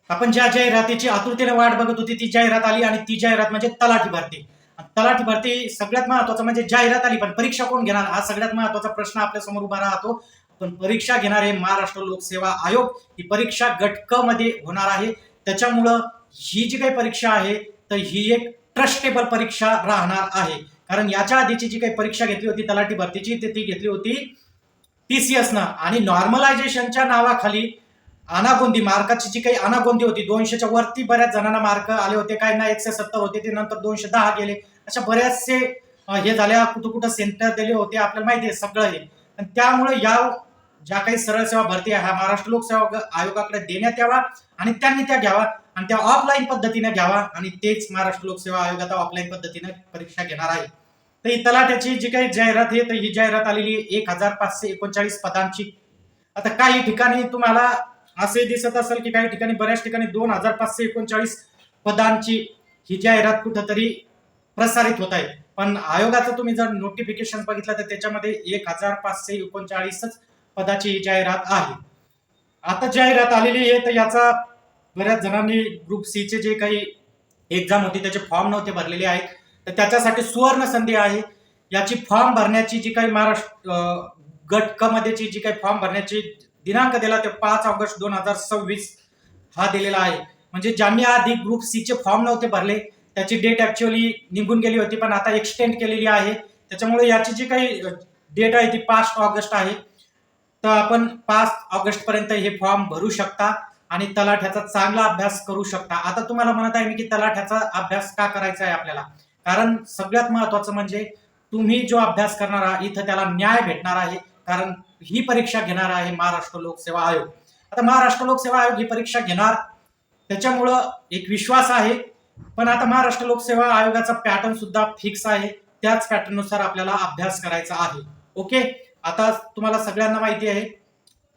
आपण ज्या जाहिरातीची आतुरतेने वाट बघत होती ती जाहिरात आली आणि ती जाहिरात म्हणजे तलाठी भरती. तलाठी भरती सगळ्यात महत्वाचं म्हणजे जाहिरात आली, पण परीक्षा कोण घेणार हा सगळ्यात महत्वाचा प्रश्न आपल्या समोर उभा राहतो. पण परीक्षा घेणारे महाराष्ट्र लोकसेवा आयोग ही परीक्षा गट क मध्ये होणार आहे. त्याच्यामुळं ही जी काही परीक्षा आहे तर ही एक ट्रस्टेबल परीक्षा राहणार आहे. कारण याच्या आधीची जी काही परीक्षा घेतली होती तलाठी भरतीची ती घेतली होती TCS ना, आणि नॉर्मलायझेशनच्या नावाखाली अनागोंदी मार्काची जी काही अनागोंदी होती 200च्या वरती बऱ्याच जणांना मार्क आले होते, काही ना 170 होते, ते नंतर 210 गेले, अशा बऱ्याचसे हे झाल्या, कुठं कुठं सेंटर दिले होते आपल्याला माहिती आहे सगळं हे. आणि त्यामुळे या ज्या काही सरळ सेवा भरती आहे महाराष्ट्र लोकसेवा आयोगाकडे देण्यात यावा आणि त्यांनी त्या घ्यावा आणि त्या ऑफलाईन पद्धतीने घ्यावा आणि तेच महाराष्ट्र लोकसेवा आयोग आता ऑफलाईन पद्धतीने परीक्षा घेणार आहे. तर ही तलाठ्याची जी काही जाहिरात आहे तर ही जाहिरात आलेली 1539 पदांची. आता काही ठिकाणी तुम्हाला असे दिसत असेल की काही ठिकाणी बऱ्याच ठिकाणी 2539 पदांची ही जाहिरात कुठंतरी प्रसारित होत आहे. पण आयोगाचं तुम्ही जर नोटिफिकेशन बघितलं तर त्याच्यामध्ये 1539 पदाची ही जाहिरात आहे. आता जाहिरात आलेली आहे तर याचा बऱ्याच जणांनी ग्रुप सी चे जे काही एक्झाम होती त्याचे फॉर्म नव्हते भरलेले आहेत, तर त्याच्यासाठी सुवर्ण संधी आहे. याची फॉर्म भरण्याची जी काही महाराष्ट्र गट क मध्येची जी काही फॉर्म भरण्याची दिनांक दिला ते 5 ऑगस्ट 2026 हा दिलेला आहे. म्हणजे ज्यांनी आधी ग्रुप सी चे फॉर्म नव्हते भरले त्याची डेट ऍक्च्युअली निघून गेली होती, पण आता एक्सटेंड केलेली आहे. त्याच्यामुळे याची जी काही डेट आहे ती 5 ऑगस्ट आहे. तर आपण 5 ऑगस्ट पर्यंत हे फॉर्म भरू शकता आणि तलाठ्याचा चांगला अभ्यास करू शकता. आता तुम्हाला म्हणत आहे मी की तलाठ्याचा अभ्यास का करायचा आहे आपल्याला, कारण सगळ्यात महत्वाचं म्हणजे तुम्ही जो अभ्यास करणार आहात इथं त्याला न्याय भेटणार आहे. कारण ही परीक्षा घेणार आहे महाराष्ट्र लोकसेवा आयोग. आता महाराष्ट्र लोकसेवा आयोग ही परीक्षा घेणार त्याच्यामुळं एक विश्वास आहे. पण आता महाराष्ट्र लोकसेवा आयोगाचा पॅटर्न सुद्धा फिक्स आहे, त्याच पॅटर्ननुसार आपल्याला अभ्यास करायचा आहे. ओके, आता तुम्हाला सगळ्यांना माहिती आहे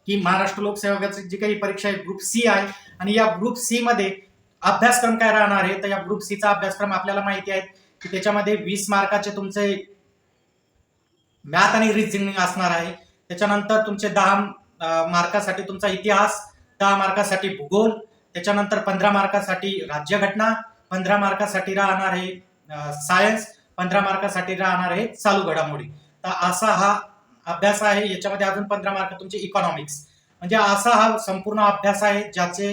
की महाराष्ट्र लोकसेवाची जी काही परीक्षा आहे ग्रुप सी आहे आणि या ग्रुप सी मध्ये अभ्यासक्रम काय राहणार आहे. तर या ग्रुप सी चा अभ्यासक्रम आपल्याला माहिती आहे की त्याच्यामध्ये 20 मार्काचे तुमचे मॅथ आणि रिझनिंग असणार आहे. त्याच्यानंतर तुमचे 10 मार्कासाठी तुमचा इतिहास, 10 मार्कासाठी भूगोल, त्याच्यानंतर 15 मार्कासाठी राज्यघटना, 15 मार्कासाठी राहणार आहे सायन्स, 15 मार्कासाठी राहणार आहे चालू घडामोडी. तर असा हा अभ्यास आहे. याच्यामध्ये अजून 15 मार्क तुमचे इकॉनॉमिक्स, म्हणजे असा हा संपूर्ण अभ्यास आहे ज्याचे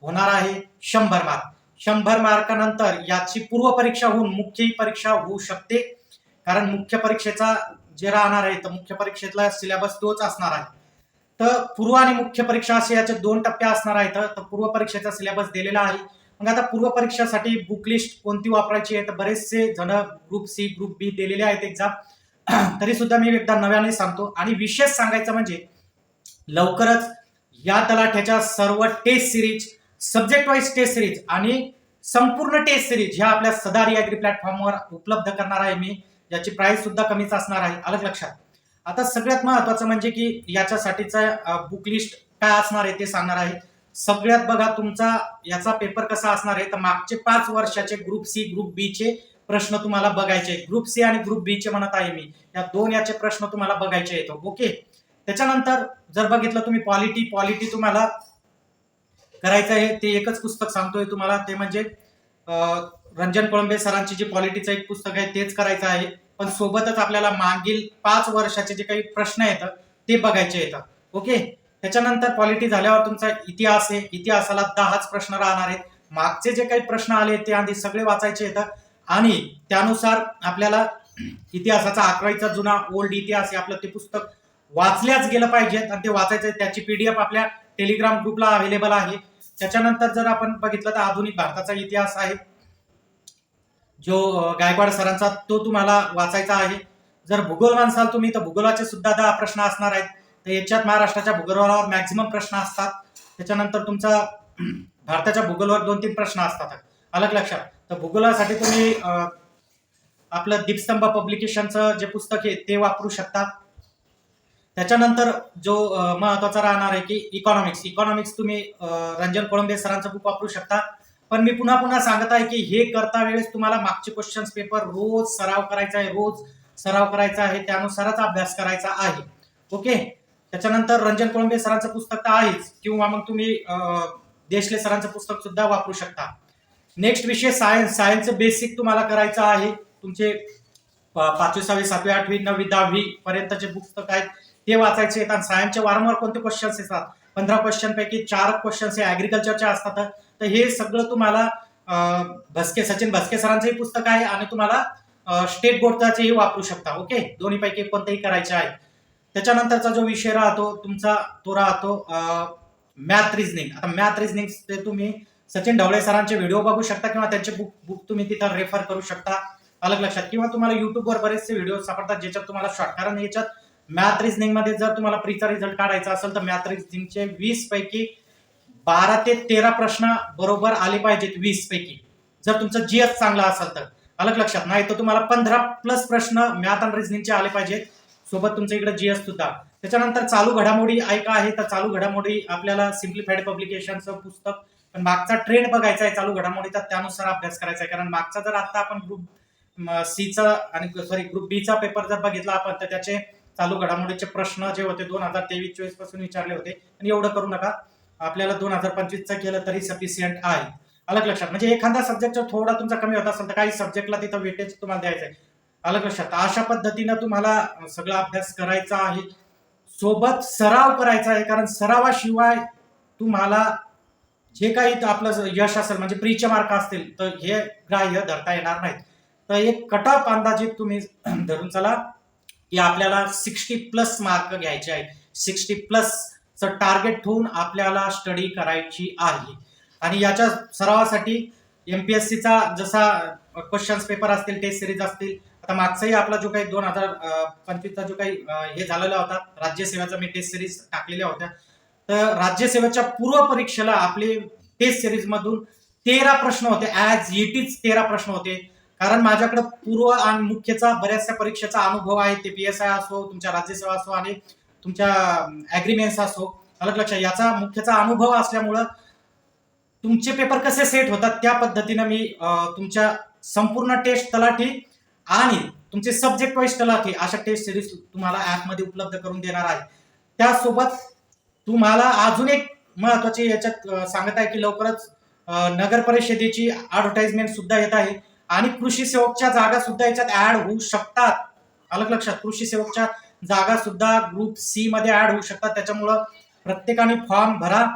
होणार आहे 100 मार्क. 100 मार्कानंतर याची पूर्व परीक्षा होऊन मुख्य परीक्षा होऊ शकते. कारण मुख्य परीक्षेचा जे राहणार आहे तर मुख्य परीक्षेतला सिलेबस तोच असणार आहे. तर पूर्व आणि मुख्य परीक्षा असे याचे 2 टप्पे असणार आहेत. तर पूर्व परीक्षेचा सिलेबस दिलेला आहे. मग आता पूर्व परीक्षेसाठी बुक लिस्ट कोणती वापरायची आहे तर बरेचसे जण ग्रुप सी ग्रुप बी दिलेले आहेत एक्झाम. तरी सुद्धा मी एकदा नव्याने सांगतो आणि विशेष सांगायचं म्हणजे लवकरच या तलाठ्याच्या सर्व test series, subject wise test series आणि संपूर्ण टेस्ट सिरीज ह्या आपल्या सदारी ऍग्री प्लॅटफॉर्मवर उपलब्ध करणार आहे मी. याची प्राइस सुद्धा कमीच असणार आहे, अलग लक्षात. आता सगळ्यात महत्वाचं म्हणजे की याच्यासाठीचा बुक लिस्ट काय असणार आहे ते सांगणार आहे. सगळ्यात बघा तुमचा याचा पेपर कसा असणार आहे तर मागचे 5 वर्षाचे ग्रुप सी ग्रुप बी चे प्रश्न तुम्हाला बघायचे. ग्रुप सी आणि ग्रुप बी चे म्हणत आहे मी, या दोन याचे प्रश्न तुम्हाला बघायचे आहेत. ओके, त्याच्यानंतर जर बघितलं तुम्ही पॉलिटी तुम्हाला करायचं आहे. ते एकच पुस्तक सांगतोय तुम्हाला, ते म्हणजे रंजन कोळंबे सरांची जी पॉलिटीचं एक पुस्तक आहे तेच करायचं आहे. पण सोबतच आपल्याला मागील 5 वर्षाचे जे काही प्रश्न येतात ते बघायचे येतात. ओके, त्याच्यानंतर पॉलिटी झाल्यावर तुमचा इतिहास आहे. इतिहासाला 10च प्रश्न राहणार आहेत. मागचे जे काही प्रश्न आले ते आधी सगळे वाचायचे येतात आणि त्यानुसार आपल्याला इतिहासाचा 11वीचा जुना ओल्ड इतिहास आहे आपलं ते पुस्तक वाचल्याच गेलं पाहिजे आणि ते वाचायचं. त्याची PDF आपल्या टेलिग्राम ग्रुपला अवेलेबल आहे. त्याच्यानंतर जर आपण बघितलं तर आधुनिक भारताचा इतिहास आहे जो गायकवाड सरांचा, तो तुम्हाला वाचायचा आहे. जर भूगोल मानसाल तुम्ही तर भूगोलाचे सुद्धा 10 प्रश्न असणार आहेत. तर याच्यात महाराष्ट्राच्या भूगोलावर मॅक्झिमम प्रश्न असतात. त्याच्यानंतर तुमचा भारताच्या भूगोलावर 2-3 प्रश्न असतात, अलग लक्षात. तर भूगोलासाठी तुम्ही आपलं दीपस्तंभ पब्लिकेशनचं जे पुस्तक आहे ते वापरू शकता. त्याच्यानंतर जो महत्वाचा राहणार आहे की इकॉनॉमिक्स तुम्ही रंजन कोळंबे सरांचं बुक वापरू शकता. पण मी पुन्हा पुन्हा सांगत आहे की हे करता वेळेस तुम्हाला मागचे क्वेश्चन्स पेपर रोज सराव करायचा आहे, रोज सराव करायचा आहे, त्यानुसारच अभ्यास करायचा आहे. ओके, त्याच्यानंतर रंजन कोळंबे सरांचं पुस्तक तर आहेच, किंवा मग तुम्ही देशले सरांचं पुस्तक सुद्धा वापरू शकता. नेक्स्ट विषय सायन्स. सायन्सचं बेसिक तुम्हाला करायचं आहे. तुमचे 5वी 6वी 7वी 8वी 9वी 10वी पर्यंतचे पुस्तक आहेत ते वाचायचे आहेत. आणि सायन्सचे वारंवार कोणते क्वेश्चन्स येतात, 15 क्वेश्चन पैकी 4 क्वेश्चन्स हे ऍग्रिकल्चरचे असतात. तर हे सगळं तुम्हाला सचिन भस्के सरांचंही पुस्तक आहे आणि तुम्हाला स्टेट बोर्डचाही वापरू शकता. ओके, दोन्हीपैकी कोणतेही करायचे आहे. त्याच्यानंतरचा जो विषय राहतो तुमचा तो राहतो मॅथ रिझनिंग. आता मॅथ रिझनिंग ते तुम्ही सचिन ढवळे सरांचे व्हिडिओ बघू शकता किंवा त्यांचे बुक तुम्ही तिथं रेफर करू शकता. अलग लक्षात, किंवा तुम्हाला युट्यूबवर बरेचसे व्हिडिओ सापडतात ज्याच्यात तुम्हाला शॉर्ट, कारण याच्यात मॅथ रिझनिंग मध्ये जर तुम्हाला प्रीचा रिझल्ट काढायचा असेल तर मॅथ रिझनिंगचे 20 पैकी 12 ते 13 प्रश्न बरोबर आले पाहिजेत 20 पैकी, जर तुमचं जीएस चांगला असेल तर. अलग लक्षात, नाही तर तुम्हाला 15+ प्रश्न मॅथ आणि रिझनिंगचे आले पाहिजेत, सोबत तुमच्या इकडे जीएस सुद्धा. त्याच्यानंतर चालू घडामोडी ऐका आहे. तर चालू घडामोडी आपल्याला सिम्प्लिफाईड पब्लिकेशनचं पुस्तक, पण मागचा ट्रेंड बघायचा आहे चालू घडामोडीचा, त्यानुसार अभ्यास करायचा आहे. कारण मागचा जर आता आपण ग्रुप सीचा आणि ग्रुप बीचा पेपर जर बघितला आपण तर त्याचे चालू घडामोडीचे प्रश्न जे होते 2023-24 पासून विचारले होते. आणि एवढं करू नका, आपल्याला 2025चा केलं तरी सफिशियंट आहे. अलग लक्षात, म्हणजे एखादा सब्जेक्ट थोडा तुमचा कमी होत असेल तर काही सब्जेक्टला तिथं वेटेज तुम्हाला द्यायचं आहे. अलग लक्षात, अशा पद्धतीनं तुम्हाला सगळा अभ्यास करायचा आहे, सोबत सराव करायचा आहे. कारण सरावाशिवाय तुम्हाला जे काही आपलं यश असेल, म्हणजे प्रीचे मार्क असतील तर हे ग्राह्य धरता येणार नाहीत. तर एक कटअप अंदाजित तुम्ही धरून चला की आपल्याला 60+ मार्क घ्यायचे आहेत. 60+ टार्गेट ठेवून आपल्याला स्टडी करायची आहे. आणि याच्या सरावासाठी एमपीएससीचा जसा क्वेश्चन्स पेपर असतील, टेस्ट सिरीज असतील, आता मागचाही आपला जो काही 2025चा जो काही हे झालेला होता राज्यसेवेचा, मी टेस्ट सिरीज टाकलेल्या होत्या. तर राज्यसेवेच्या पूर्व परीक्षेला आपले टेस्ट सिरीज मधून 13 प्रश्न होते, ऍज इट इज 13 प्रश्न होते. कारण माझ्याकडे पूर्व आणि मुख्यचा बऱ्याचशा परीक्षेचा अनुभव आहे. ते पीएसआय असो, तुमच्या राज्यसेवा असो आणि तुमच्या ऍग्रीमेन्स असो. अलग लक्षात, याचा मुख्यचा अनुभव असल्यामुळं तुमचे पेपर कसे सेट होतात त्या पद्धतीने मी तुमच्या संपूर्ण टेस्ट तलाठी आणि तुमचे सब्जेक्ट वाईज तलाठी अशा टेस्ट सिरीज तुम्हाला ऍपमध्ये उपलब्ध करून देणार आहे. त्यासोबत तुम्हाला अजून एक महत्वाची याच्यात सांगत आहे की लवकरच नगर परिषदेची ऍडव्हर्टाइजमेंट सुद्धा येत आहे आणि कृषी सेवकच्या जागा सुद्धा याच्यात ऍड होऊ शकतात. अलग लक्षात, कृषी सेवकच्या जागा सुद्धा ग्रुप सी मध्ये ऍड होऊ शकतात. त्याच्यामुळं प्रत्येकाने फॉर्म भरा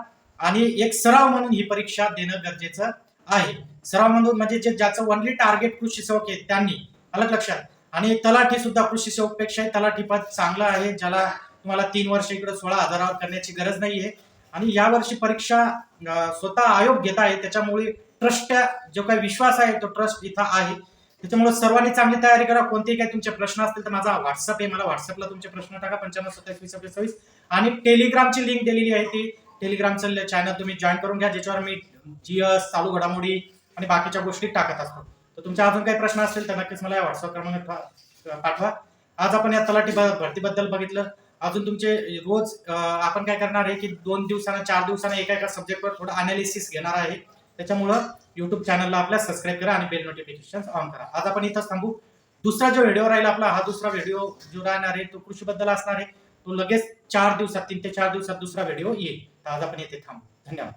आणि एक सराव म्हणून ही परीक्षा देणं गरजेचं आहे. सराव म्हणून म्हणजे ज्याचं ओनली टार्गेट कृषी सेवक आहे त्यांनी. अलग लक्षात, आणि तलाठी सुद्धा कृषी सेवक पेक्षा तलाठी पद चांगलं आहे, ज्याला तुम्हाला 3 वर्ष इकडे 16,000 करण्याची गरज नाहीये. आणि यावर्षी परीक्षा स्वतः आयोग घेत आहे, त्याच्यामुळे ट्रस्ट जो काही विश्वास आहे तो ट्रस्ट इथं आहे. त्याच्यामुळे सर्वांनी चांगली तयारी करा. कोणतेही काही तुमचे प्रश्न असतील तर माझा व्हॉट्सअप आहे, मला व्हॉट्सअपला तुमचे प्रश्न टाका 952720 आणि टेलिग्रामची लिंक दिलेली आहे, ती टेलिग्रामचं चॅनल तुम्ही जॉईन करून घ्या, ज्याच्यावर मी जीएस, चालू घडामोडी आणि बाकीच्या गोष्टी टाकत असतो. तर तुमचे अजून काही प्रश्न असतील तर नक्कीच मला व्हॉट्सअप क्रमांक पाठवा. आज आपण या तलाठी भरतीबद्दल बघितलं. अजून तुमचे रोज आपण काय करणार आहे की 2 दिवसांना 4 दिवसांना एका सब्जेक्टवर थोडं अनालिसिस घेणार आहे. त्याच्यामुळं युट्यूब चॅनलला आपल्या सबस्क्राईब करा आणि बेल नोटिफिकेशन ऑन करा. आज आपण इथंच थांबू. दुसरा जो व्हिडिओ राहील आपला, हा दुसरा व्हिडिओ जो राहणार आहे तो कृषीबद्दल असणार आहे. तो लगेच 4 दिवसात, 3 ते 4 दिवसात दुसरा व्हिडिओ येईल. तर आज आपण इथे थांबू. धन्यवाद.